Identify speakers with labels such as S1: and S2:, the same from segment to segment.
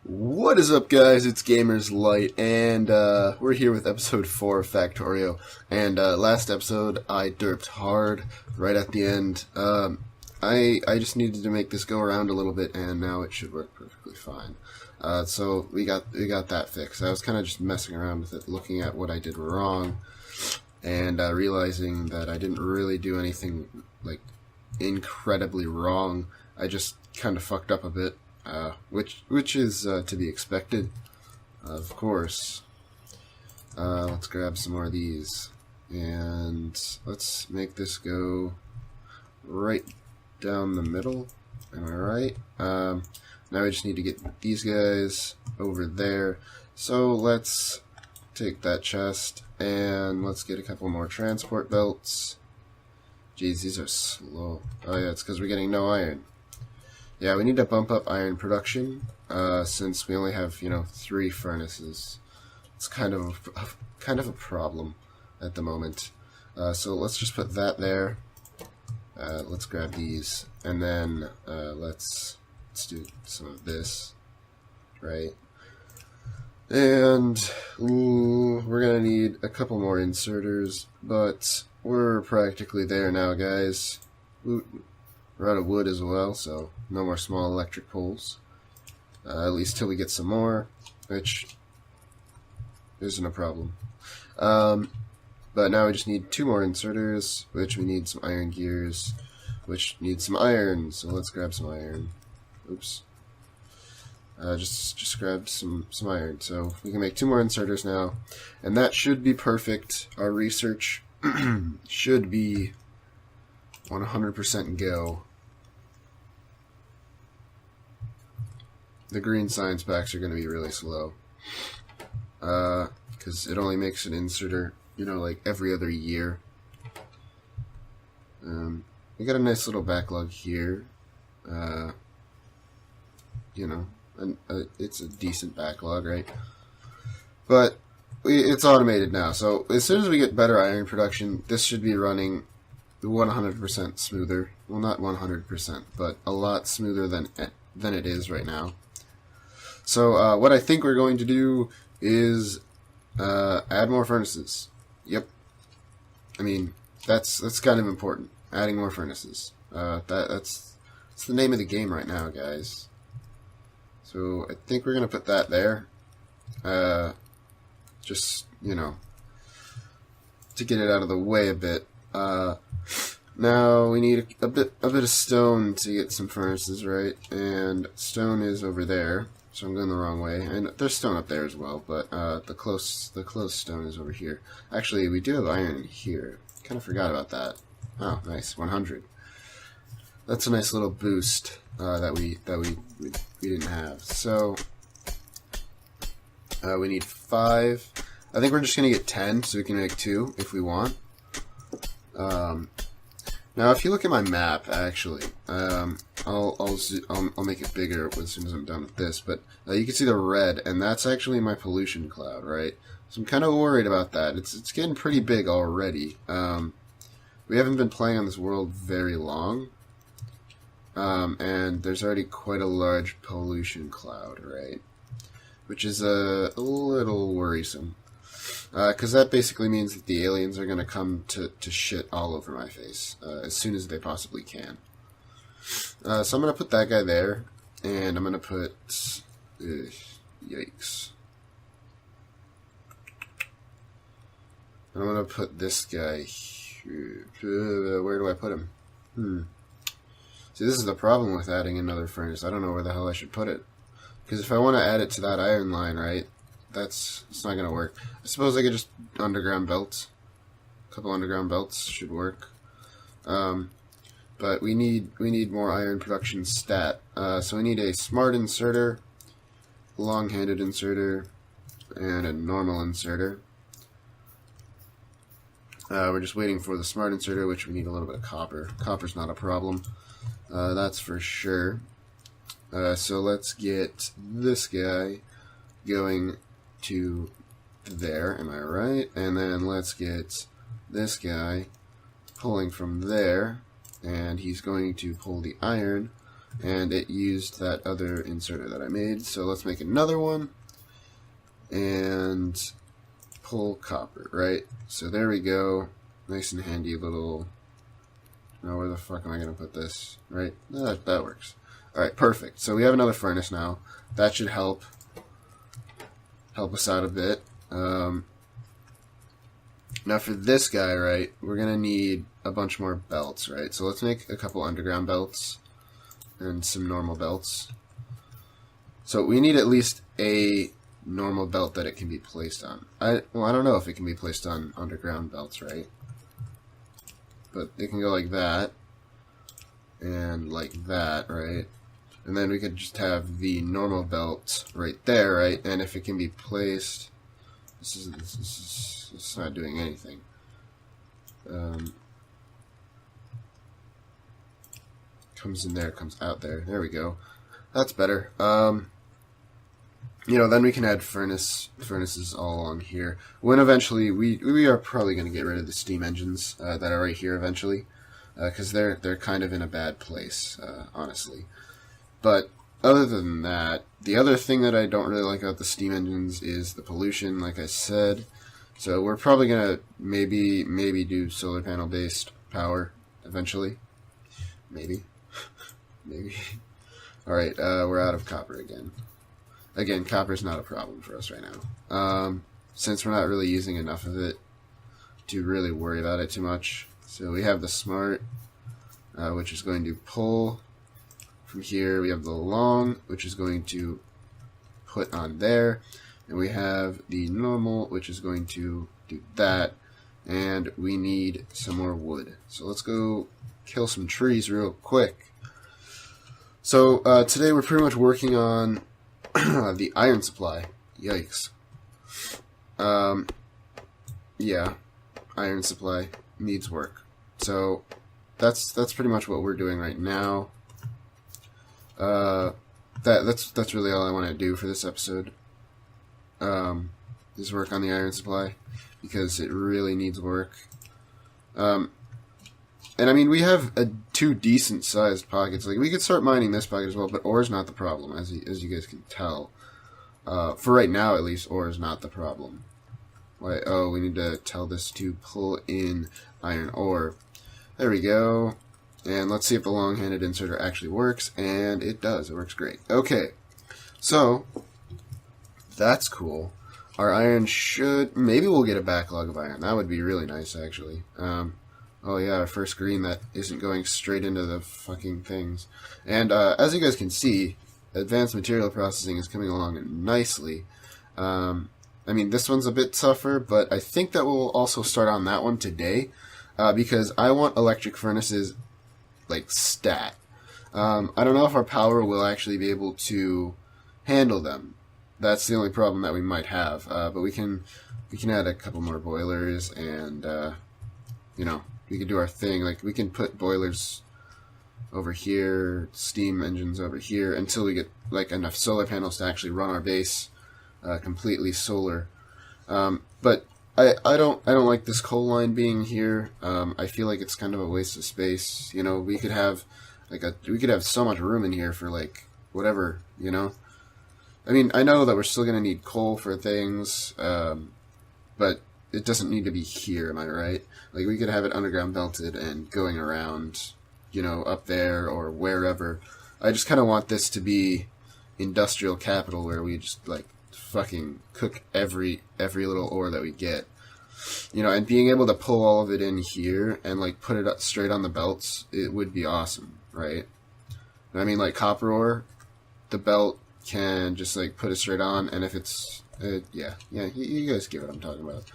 S1: What is up, guys? It's Gamers Light, and we're here with episode 4 of Factorio. And last episode, I derped hard right at the end. I just needed to make this go around a little bit, and now it should work perfectly fine. So we got that fixed. I was kind of just messing around with it, looking at what I did wrong, and realizing that I didn't really do anything like incredibly wrong. I just kind of fucked up a bit. Which is to be expected, of course. Let's grab some more of these, and let's make this go right down the middle. Am I right? Now we just need to get these guys over there. So let's take that chest, and let's get a couple more transport belts. Jeez, these are slow. Oh yeah, it's because we're getting no iron. Yeah, we need to bump up iron production, since we only have, 3 furnaces. It's kind of a problem at the moment. So let's just put that there. Let's grab these, and then let's do some of this, right? And we're gonna need a couple more inserters, but we're practically there now, guys. We're out of wood as well, so no more small electric poles. At least till we get some more, which isn't a problem. But now we just need 2 more inserters, which we need some iron gears, which need some iron. So let's grab some iron. Oops. Just grabbed some iron. So we can make 2 more inserters now, and that should be perfect. Our research should be 100% go. The green science packs are going to be really slow, because it only makes an inserter, like every other year. We got a nice little backlog here. It's a decent backlog, right? But it's automated now, so as soon as we get better iron production, this should be running 100% smoother. Well, not 100%, but a lot smoother than it is right now. So what I think we're going to do is add more furnaces. Yep. I mean, that's kind of important. Adding more furnaces. That's the name of the game right now, guys. So I think we're gonna put that there. Just to get it out of the way a bit. Now we need a bit of stone to get some furnaces, right? And stone is over there, so I'm going the wrong way. And there's stone up there as well, but the close stone is over here. Actually, we do have iron in here. Kind of forgot about that. Oh, nice, 100. That's a nice little boost that we didn't have. So we need 5. I think we're just gonna get 10, so we can make 2 if we want. Now, if you look at my map, actually, I'll make it bigger as soon as I'm done with this. But you can see the red, and that's actually my pollution cloud, right? So I'm kind of worried about that. It's getting pretty big already. We haven't been playing on this world very long, and there's already quite a large pollution cloud, right? Which is a little worrisome. Because that basically means that the aliens are going to come to shit all over my face as soon as they possibly can. So I'm going to put that guy there, and I'm going to put... yikes. I'm going to put this guy here. Where do I put him? See, this is the problem with adding another furnace. I don't know where the hell I should put it. Because if I want to add it to that iron line, right... it's not going to work. I suppose I could just underground belts. A couple underground belts should work. But we need more iron production stat. So we need a smart inserter, long-handed inserter, and a normal inserter. We're just waiting for the smart inserter, which we need a little bit of copper. Copper's not a problem. That's for sure. So let's get this guy going to there, am I right? And then let's get this guy pulling from there, and he's going to pull the iron and it used that other inserter that I made. So let's make another one and pull copper, right? So there we go. Nice and handy little... Now where the fuck am I going to put this? Right? That works. Alright, perfect. So we have another furnace now. That should help us out a bit. Now for this guy, right, we're going to need a bunch more belts, right? So let's make a couple underground belts and some normal belts. So we need at least a normal belt that it can be placed on. I don't know if it can be placed on underground belts, right? But it can go like that and like that, right? And then we could just have the normal belt right there, right? And if it can be placed, this is not doing anything. Comes in there, comes out there. There we go. That's better. You know, then we can add furnaces all along here. When eventually we are probably going to get rid of the steam engines that are right here eventually, because they're kind of in a bad place, honestly. But other than that, the other thing that I don't really like about the steam engines is the pollution, like I said. So we're probably gonna maybe do solar panel based power eventually. Maybe. All right, we're out of copper again. Again, copper's not a problem for us right now, since we're not really using enough of it to really worry about it too much. So we have the smart, which is going to pull from here. We have the long, which is going to put on there, and we have the normal, which is going to do that, and we need some more wood. So let's go kill some trees real quick. So today we're pretty much working on the iron supply. Yikes. Yeah, iron supply needs work. So that's pretty much what we're doing right now. That's really all I want to do for this episode. Is work on the iron supply because it really needs work. And I mean, we have two decent sized pockets. Like we could start mining this pocket as well, but ore is not the problem, as you guys can tell. For right now, at least, ore is not the problem. Why? Oh, we need to tell this to pull in iron ore. There we go. And let's see if the long-handed inserter actually works, and it does. It works great. Okay, so that's cool. Our iron should... Maybe we'll get a backlog of iron. That would be really nice, actually. Oh yeah, our first green that isn't going straight into the fucking things. And as you guys can see, advanced material processing is coming along nicely. I mean, this one's a bit tougher, but I think that we'll also start on that one today, because I want electric furnaces like stat. I don't know if our power will actually be able to handle them. That's the only problem that we might have. But we can add a couple more boilers, and you know, we can do our thing. Like we can put boilers over here, steam engines over here, until we get like enough solar panels to actually run our base completely solar. But I don't like this coal line being here. I feel like it's kind of a waste of space. You know, we could have so much room in here for like whatever, you know. I mean, I know that we're still gonna need coal for things, but it doesn't need to be here. Am I right? Like we could have it underground belted and going around, you know, up there or wherever. I just kind of want this to be industrial capital where we just like fucking cook every little ore that we get, you know, and being able to pull all of it in here and like put it up straight on the belts, it would be awesome, right? I mean, like copper ore, the belt can just like put it straight on, and if it's yeah, you guys get what I'm talking about.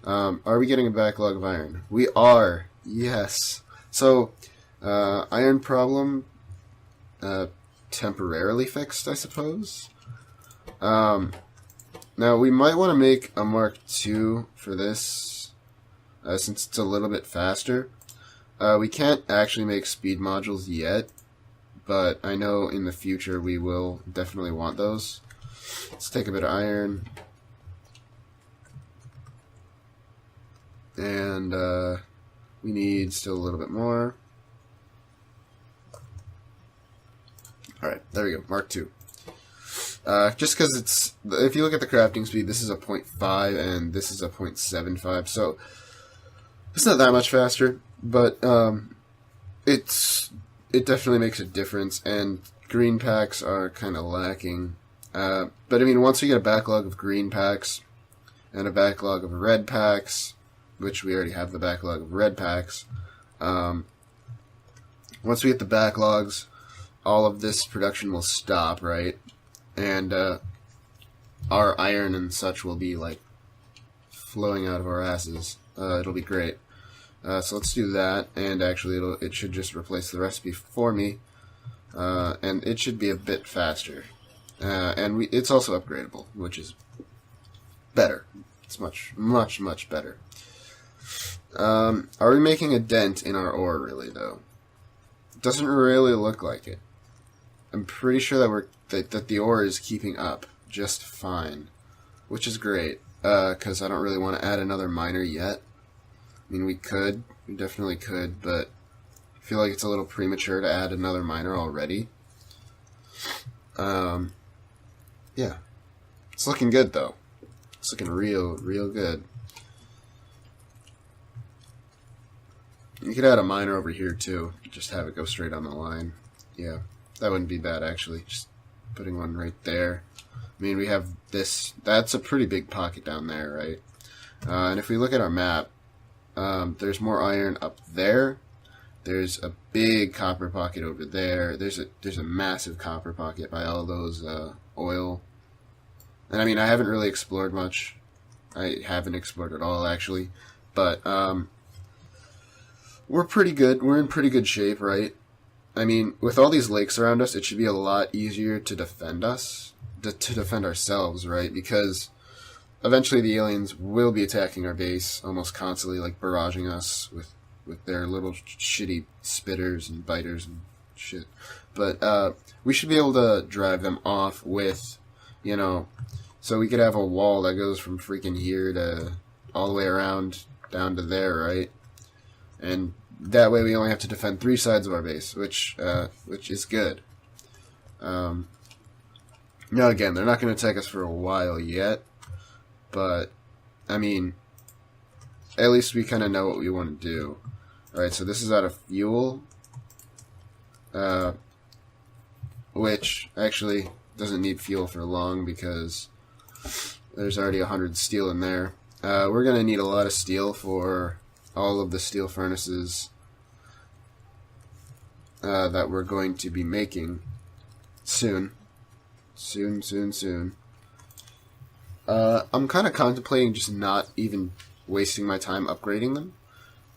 S1: Are we getting a backlog of iron? We are, yes. So iron problem temporarily fixed, I suppose. Now, we might want to make a Mark II for this, since it's a little bit faster. We can't actually make speed modules yet, but I know in the future we will definitely want those. Let's take a bit of iron. And we need still a little bit more. Alright, there we go. Mark 2. Just because it's... If you look at the crafting speed, this is a 0.5 and this is a 0.75. So, it's not that much faster, but it definitely makes a difference, and green packs are kind of lacking. But I mean, once we get a backlog of green packs and a backlog of red packs, which we already have the backlog of red packs, once we get the backlogs, all of this production will stop, right? And our iron and such will be like flowing out of our asses. It'll be great. So let's do that, and actually it should just replace the recipe for me, and it should be a bit faster. And it's also upgradable, which is better. It's much, much, much better. Are we making a dent in our ore, really, though? It doesn't really look like it. I'm pretty sure that the ore is keeping up just fine, which is great, because I don't really want to add another miner yet. I mean, we definitely could, but I feel like it's a little premature to add another miner already. Yeah. It's looking good, though. It's looking real good. You could add a miner over here, too. Just have it go straight on the line. Yeah, that wouldn't be bad, actually. Just putting one right there. I mean, we have this. That's a pretty big pocket down there, right? And if we look at our map, there's more iron up there. There's a big copper pocket over there. There's a massive copper pocket by all those oil. And I mean, I haven't really explored much. I haven't explored at all, actually. But we're pretty good. We're in pretty good shape, right? I mean, with all these lakes around us, it should be a lot easier to defend us, to defend ourselves, right? Because eventually the aliens will be attacking our base almost constantly, like barraging us with their little shitty spitters and biters and shit. But we should be able to drive them off with, you know, so we could have a wall that goes from freaking here to all the way around down to there, right? And that way we only have to defend 3 sides of our base, which is good. Now again, they're not going to attack us for a while yet, but I mean, at least we kind of know what we want to do. Alright, so this is out of fuel, which actually doesn't need fuel for long because there's already 100 steel in there. We're going to need a lot of steel for all of the steel furnaces that we're going to be making soon. Soon. I'm kind of contemplating just not even wasting my time upgrading them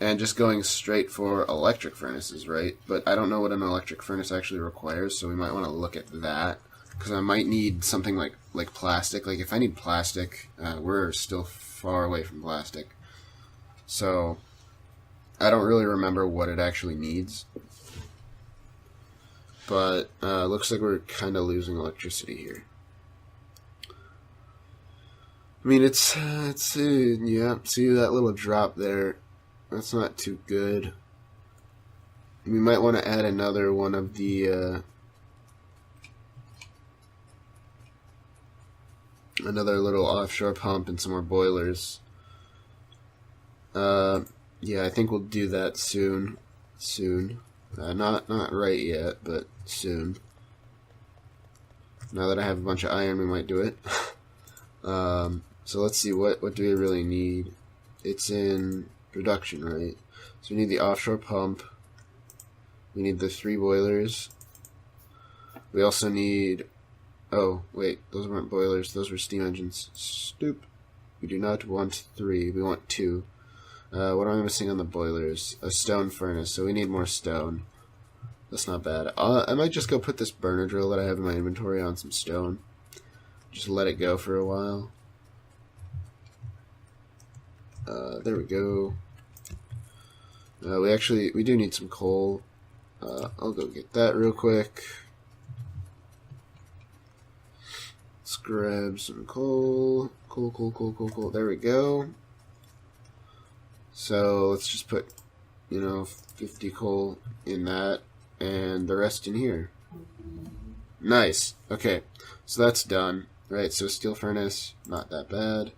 S1: and just going straight for electric furnaces, right? But I don't know what an electric furnace actually requires, so we might want to look at that, because I might need something like plastic. Like, if I need plastic, we're still far away from plastic. So I don't really remember what it actually needs. But looks like we're kind of losing electricity here. I mean, it's yeah, see that little drop there? That's not too good. We might want to add another one of the another little offshore pump and some more boilers. Yeah, I think we'll do that soon. Not right yet, but soon. Now that I have a bunch of iron, we might do it. So let's see, what do we really need? It's in production, right? So we need the offshore pump. We need the 3 boilers. We also need... Oh, wait, those weren't boilers, those were steam engines. Stoop. We do not want 3, we want 2. What am I missing on the boilers? A stone furnace, so we need more stone. That's not bad. I might just go put this burner drill that I have in my inventory on some stone. Just let it go for a while. There we go. We do need some coal. I'll go get that real quick. Let's grab some coal. Coal. There we go. So let's just put, 50 coal in that, and the rest in here. Nice. Okay, so that's done. Right, so steel furnace, not that bad.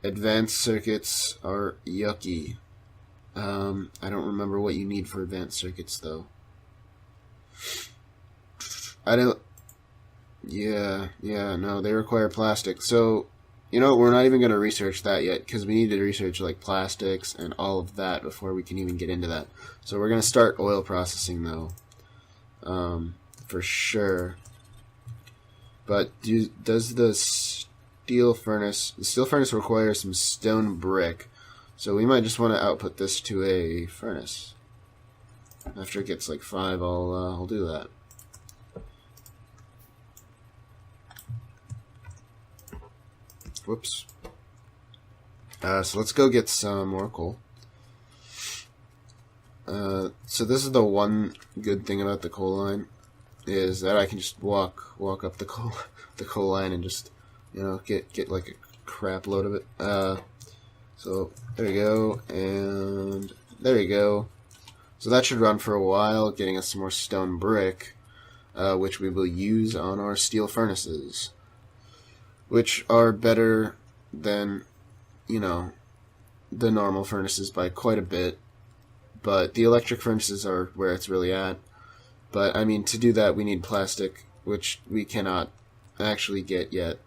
S1: Advanced circuits are yucky. I don't remember what you need for advanced circuits, though. I don't... Yeah, no, they require plastic. So, you know, we're not even going to research that yet, because we need to research, like, plastics and all of that before we can even get into that. So we're going to start oil processing, though. For sure. But does the steel furnace requires some stone brick, so we might just want to output this to a furnace. After it gets like 5, I'll do that. Whoops. So let's go get some more coal. So this is the one good thing about the coal line, is that I can just walk up the coal line and just, you know, get like a crap load of it. So there we go, and there we go. So that should run for a while, getting us some more stone brick, which we will use on our steel furnaces, which are better than, you know, the normal furnaces by quite a bit. But the electric furnaces are where it's really at. But, I mean, to do that, we need plastic, which we cannot actually get yet.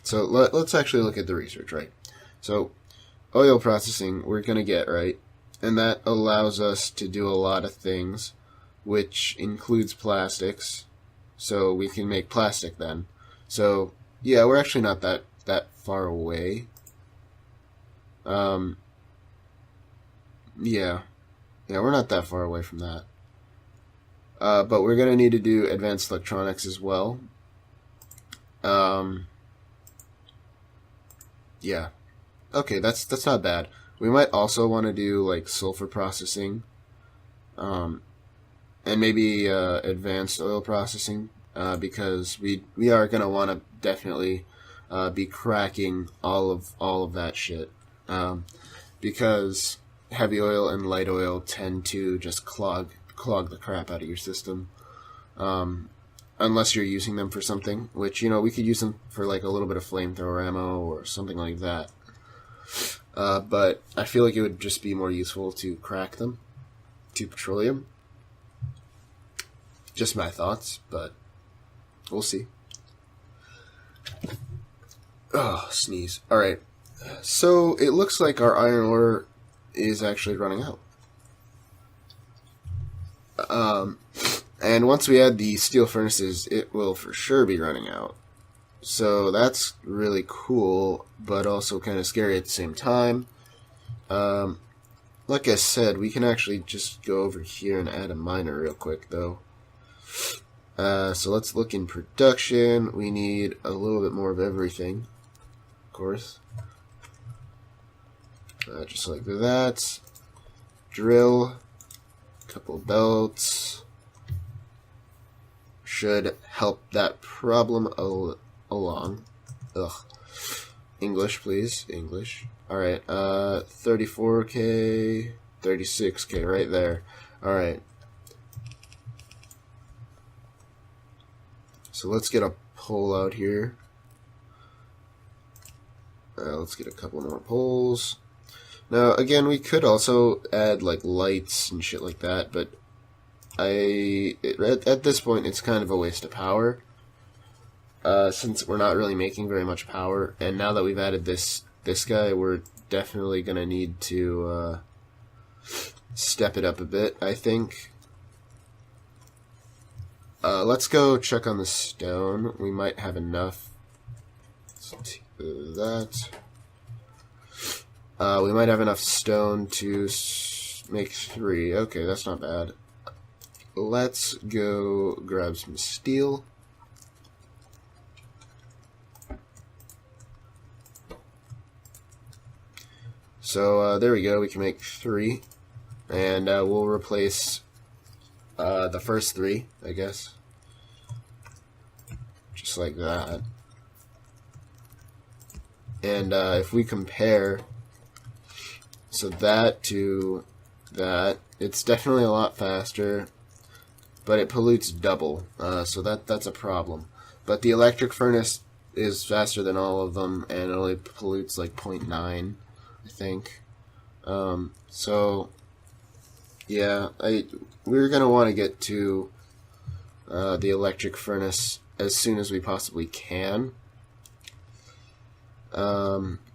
S1: So, let's actually look at the research, right? So, oil processing, we're going to get, right? And that allows us to do a lot of things, which includes plastics. So, we can make plastic then. So, yeah, we're actually not that far away. Yeah, we're not that far away from that. But we're going to need to do advanced electronics as well. Yeah. Okay, that's not bad. We might also want to do like sulfur processing, and maybe advanced oil processing, because we are going to want to definitely be cracking all of that shit, because heavy oil and light oil tend to just clog the crap out of your system, unless you're using them for something, which, you know, we could use them for like a little bit of flamethrower ammo or something like that, but I feel like it would just be more useful to crack them to petroleum. Just my thoughts, but we'll see. Oh, sneeze. Alright, so it looks like our iron ore is actually running out. And once we add the steel furnaces, it will for sure be running out. So that's really cool, but also kind of scary at the same time. Like I said, we can actually just go over here and add a miner real quick, though. So let's look in production. We need a little bit more of everything, of course. Just like that. Drill. Couple belts. Should help that problem along. Ugh. English, please. English. Alright, 34k, 36k, right there. Alright. So let's get a pole out here. Let's get a couple more poles. Now, again, we could also add, like, lights and shit like that, but at this point, it's kind of a waste of power, since we're not really making very much power, and now that we've added this guy, we're definitely going to need to step it up a bit, I think. Let's go check on the stone. We might have enough. Let's do that. We might have enough stone to make 3. Okay, that's not bad. Let's go grab some steel. So there we go. We can make 3, and we'll replace the first 3, I guess, just like that. And if we compare, so that to that, it's definitely a lot faster. but it pollutes double, so that's a problem. But the electric furnace is faster than all of them, and it only pollutes like 0.9, I think. So yeah, we're gonna want to get to the electric furnace as soon as we possibly can.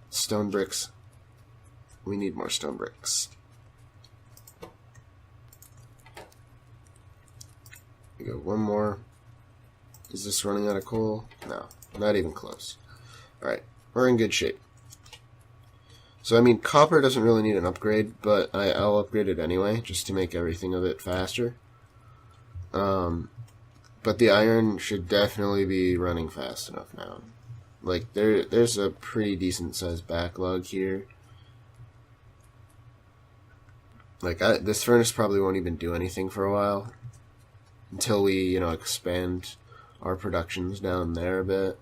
S1: Stone bricks. We need more stone bricks. We got one more. Is this running out of coal? No, not even close. Alright, we're in good shape. So, I mean, copper doesn't really need an upgrade, but I'll upgrade it anyway, just to make everything a bit faster. But the iron should definitely be running fast enough now. Like, there's a pretty decent sized backlog here. Like, this furnace probably won't even do anything for a while. Until we, you know, expand our productions down there a bit.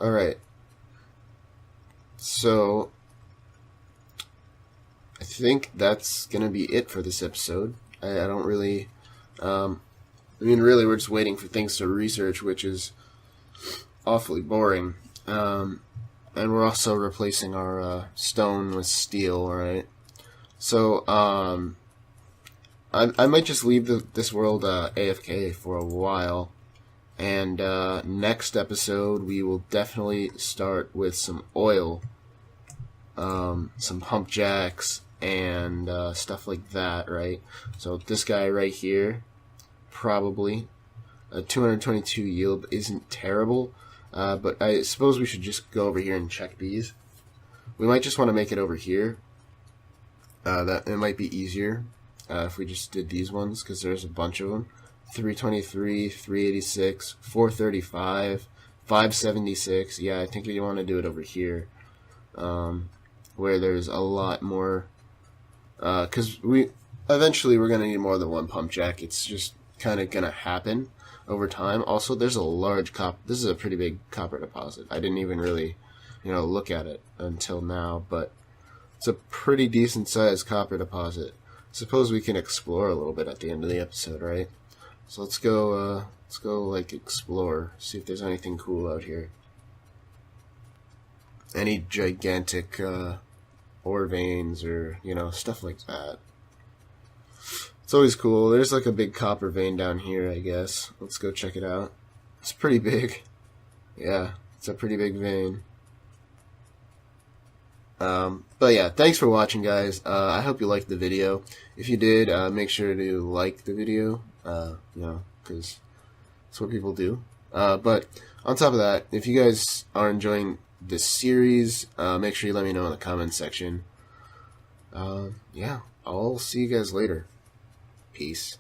S1: Alright. So, I think that's gonna be it for this episode. I don't really... I mean, really, we're just waiting for things to research, which is awfully boring. And we're also replacing our stone with steel, right? So, I might just leave this world AFK for a while. And next episode, we will definitely start with some oil, some pump jacks, and stuff like that, right? So this guy right here, probably, a 222 yield isn't terrible. But I suppose we should just go over here and check these. We might just want to make it over here. That it might be easier if we just did these ones, because there's a bunch of them. 323, 386, 435, 576. Yeah, I think we want to do it over here, where there's a lot more. Because eventually we're gonna need more than one pump jack. It's just kind of gonna happen over time. Also, there's a large this is a pretty big copper deposit. I didn't even really, you know, look at it until now, but it's a pretty decent sized copper deposit. Suppose we can explore a little bit at the end of the episode, right? So let's go like explore, see if there's anything cool out here. Any gigantic ore veins or, you know, stuff like that. It's always cool. There's like a big copper vein down here, I guess. Let's go check it out. It's pretty big. Yeah, it's a pretty big vein. But yeah, thanks for watching, guys. I hope you liked the video. If you did, make sure to like the video, you know, because that's what people do. But on top of that, if you guys are enjoying this series, make sure you let me know in the comments section. Yeah, I'll see you guys later. Peace.